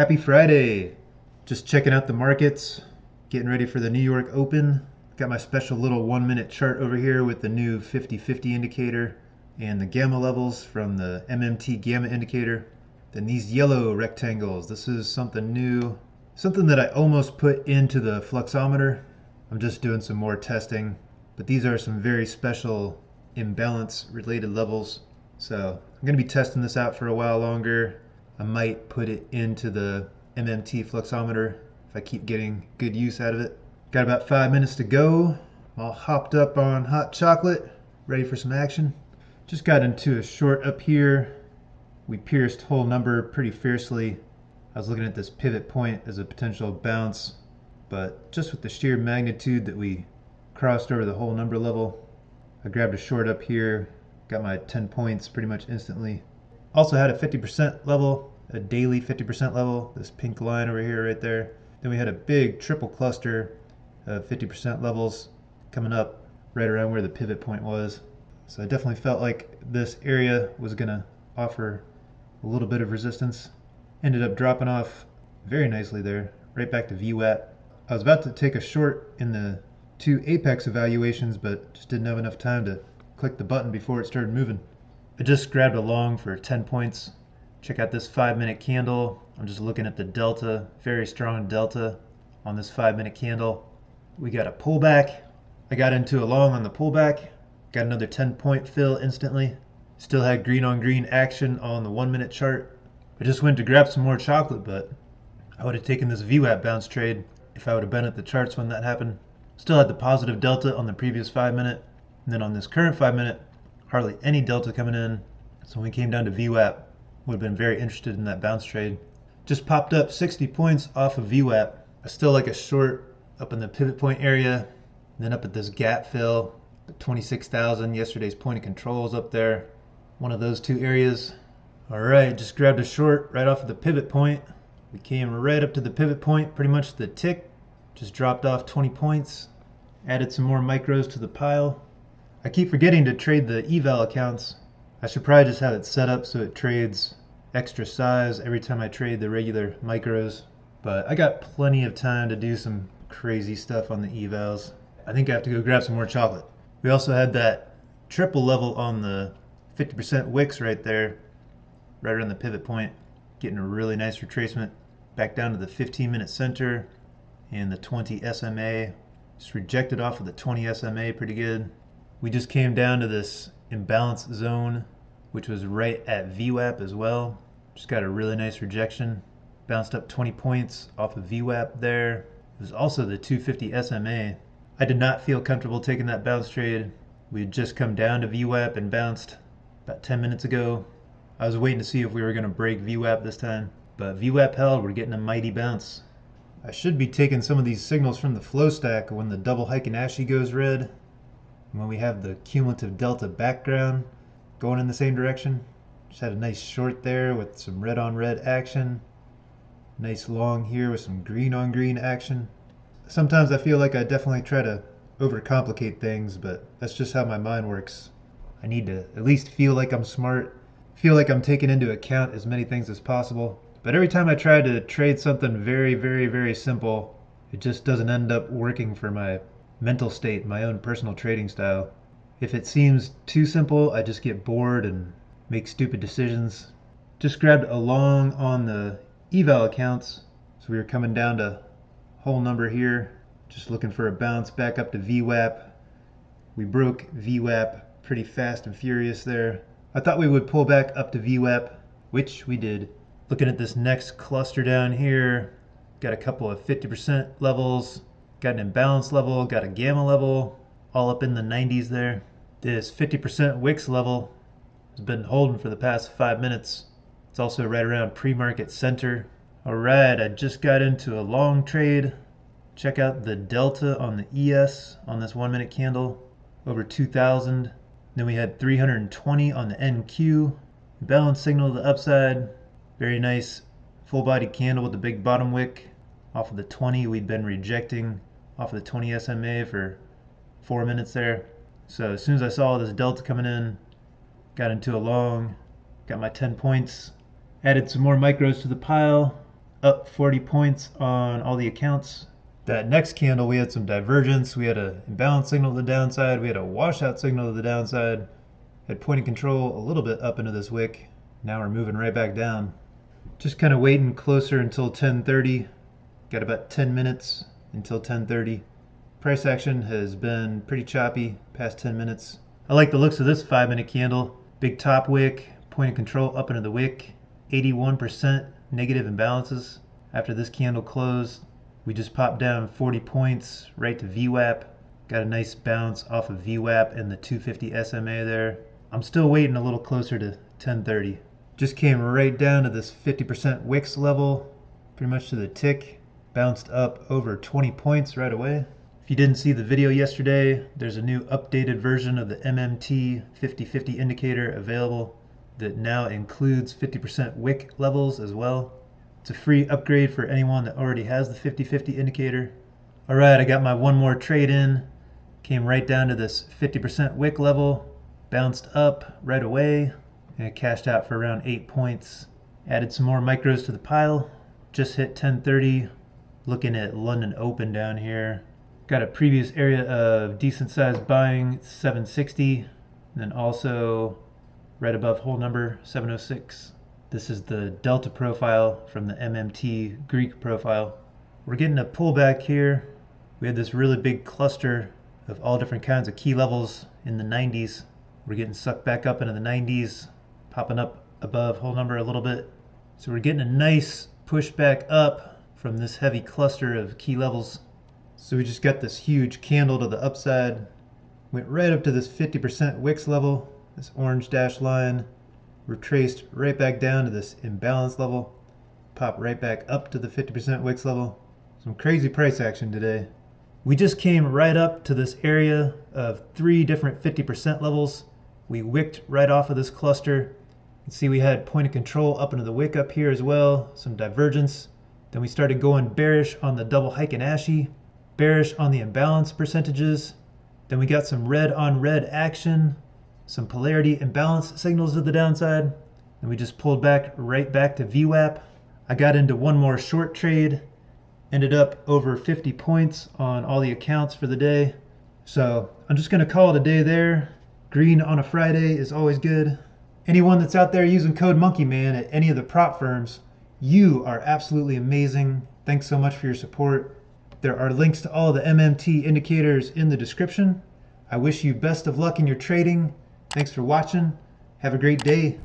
Happy Friday! Just checking out the markets, getting ready for the New York Open. Got my special little 1-minute chart over here with the new 50-50 indicator and the gamma levels from the MMT gamma indicator. Then these yellow rectangles, this is something new, something that I almost put into the fluxometer. I'm just doing some more testing, but these are some very special imbalance related levels. So I'm going to be testing this out for a while longer. I might put it into the MMT fluxometer if I keep getting good use out of it. Got about 5 minutes to go. I'm all hopped up on hot chocolate, ready for some action. Just got into a short up here. We pierced whole number pretty fiercely. I was looking at this pivot point as a potential bounce, but just with the sheer magnitude that we crossed over the whole number level, I grabbed a short up here, got my 10 points pretty much instantly. Also had a 50% level, a daily 50% level, this pink line over here right there. Then we had a big triple cluster of 50% levels coming up right around where the pivot point was. So I definitely felt like this area was gonna offer a little bit of resistance. Ended up dropping off very nicely there, right back to VWAP. I was about to take a short in the two apex evaluations, but just didn't have enough time to click the button before it started moving. I just grabbed a long for 10 points. Check out this 5-minute candle. I'm just looking at the delta, very strong delta on this 5-minute candle. We got a pullback. I got into a long on the pullback. Got another 10-point fill instantly. Still had green on green action on the 1-minute chart. I just went to grab some more chocolate, but I would have taken this VWAP bounce trade if I would have been at the charts when that happened. Still had the positive delta on the previous 5-minute. And then on this current 5-minute, hardly any delta coming in. So when we came down to VWAP, would have been very interested in that bounce trade. Just popped up 60 points off of VWAP. I still like a short up in the pivot point area, and then up at this gap fill, 26,000, yesterday's point of control is up there. One of those two areas. All right, just grabbed a short right off of the pivot point. We came right up to the pivot point, pretty much the tick. Just dropped off 20 points. Added some more micros to the pile. I keep forgetting to trade the eval accounts. I should probably just have it set up so it trades extra size every time I trade the regular micros. But I got plenty of time to do some crazy stuff on the evals. I think I have to go grab some more chocolate. We also had that triple level on the 50% wicks right there, right around the pivot point. Getting a really nice retracement back down to the 15-minute center and the 20 SMA. Just rejected off of the 20 SMA pretty good. We just came down to this imbalance zone, which was right at VWAP as well. Just got a really nice rejection. Bounced up 20 points off of VWAP there. It was also the 250 SMA. I did not feel comfortable taking that bounce trade. We had just come down to VWAP and bounced about 10 minutes ago. I was waiting to see if we were going to break VWAP this time, but VWAP held. We're getting a mighty bounce. I should be taking some of these signals from the flow stack when the double Heikin-Ashi goes red. When we have the cumulative delta background going in the same direction. Just had a nice short there with some red on red action. Nice long here with some green on green action. Sometimes I feel like I definitely try to overcomplicate things, but that's just how my mind works. I need to at least feel like I'm smart, feel like I'm taking into account as many things as possible. But every time I try to trade something very, very, very simple, it just doesn't end up working for my mental state, my own personal trading style. If it seems too simple, I just get bored and make stupid decisions. Just grabbed a long on the eval accounts. So we were coming down to whole number here, just looking for a bounce back up to VWAP. We broke VWAP pretty fast and furious there. I thought we would pull back up to VWAP, which we did. Looking at this next cluster down here, got a couple of 50% levels. Got an imbalance level, got a gamma level, all up in the 90s there. This 50% wicks level has been holding for the past 5 minutes. It's also right around pre-market center. All right, I just got into a long trade. Check out the delta on the ES on this 1-minute candle, over 2,000. Then we had 320 on the NQ. Balance signal to the upside. Very nice full body candle with the big bottom wick. Off of the 20 we'd been rejecting off of the 20 SMA for 4 minutes there. So as soon as I saw this delta coming in, got into a long, got my 10 points, added some more micros to the pile, up 40 points on all the accounts. That next candle, we had some divergence. We had an imbalance signal to the downside. We had a washout signal to the downside. Had point of control a little bit up into this wick. Now we're moving right back down. Just kind of waiting closer until 10:30. Got about 10 minutes until 10:30. Price action has been pretty choppy past 10 minutes. I like the looks of this 5-minute candle. Big top wick, point of control up into the wick. 81% negative imbalances. After this candle closed, we just popped down 40 points right to VWAP. Got a nice bounce off of VWAP and the 250 SMA there. I'm still waiting a little closer to 10:30. Just came right down to this 50% wicks level, pretty much to the tick. Bounced up over 20 points right away. If you didn't see the video yesterday, there's a new updated version of the MMT 50/50 indicator available that now includes 50% wick levels as well. It's a free upgrade for anyone that already has the 50/50 indicator. All right, I got my one more trade in. Came right down to this 50% wick level, bounced up right away, and it cashed out for around 8 points. Added some more micros to the pile. Just hit 10:30. Looking at London Open down here. Got a previous area of decent sized buying, 760, and then also right above whole number 706. This is the delta profile from the MMT Greek profile. We're getting a pullback here. We had this really big cluster of all different kinds of key levels in the 90s. We're getting sucked back up into the 90s, popping up above whole number a little bit. So we're getting a nice push back up from this heavy cluster of key levels. So we just got this huge candle to the upside, went right up to this 50% wicks level, this orange dashed line, retraced right back down to this imbalance level, popped right back up to the 50% wicks level. Some crazy price action today. We just came right up to this area of 3 different 50% levels. We wicked right off of this cluster. You can see we had point of control up into the wick up here as well, some divergence. Then we started going bearish on the double Heiken Ashi, bearish on the imbalance percentages. Then we got some red on red action, some polarity imbalance signals to the downside. And we just pulled back right back to VWAP. I got into one more short trade, ended up over 50 points on all the accounts for the day. So I'm just gonna call it a day there. Green on a Friday is always good. Anyone that's out there using code MonkeyMan at any of the prop firms, you are absolutely amazing. Thanks so much for your support. There are links to all the MMT indicators in the description. I wish you best of luck in your trading. Thanks for watching. Have a great day.